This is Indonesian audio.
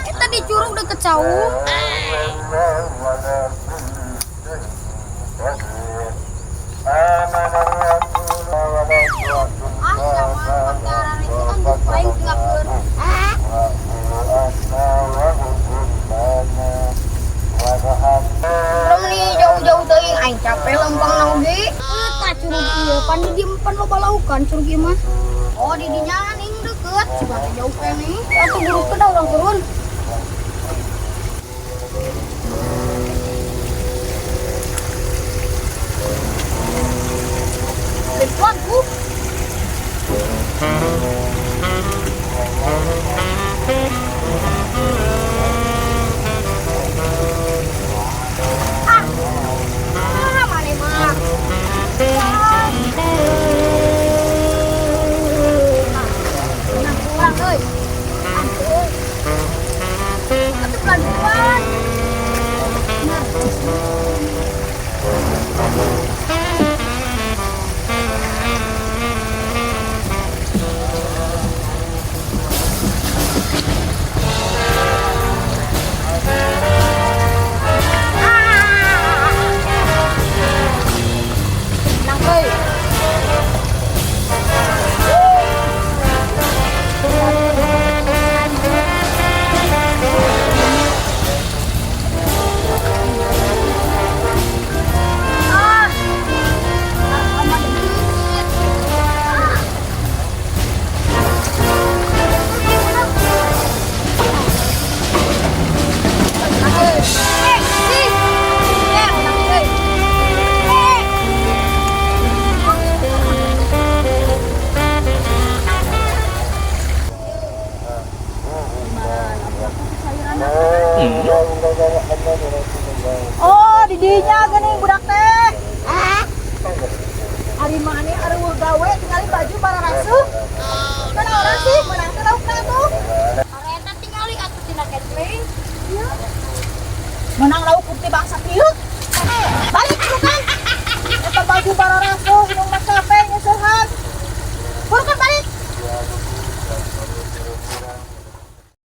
Kita di curug deket cau. Jauh-jauh teuing aing capek lempang naoge. Eta curug ieu pan di dieu pan loba laukan curug ieu mah. Oh di dinya ning deukeut coba teh jauh keneh. Atuh guru teh urang turun. Lepas ku. Oh, di dinya geuning budak teh. Ari mah ane areueuh gawe tinggalin baju bara rasuh.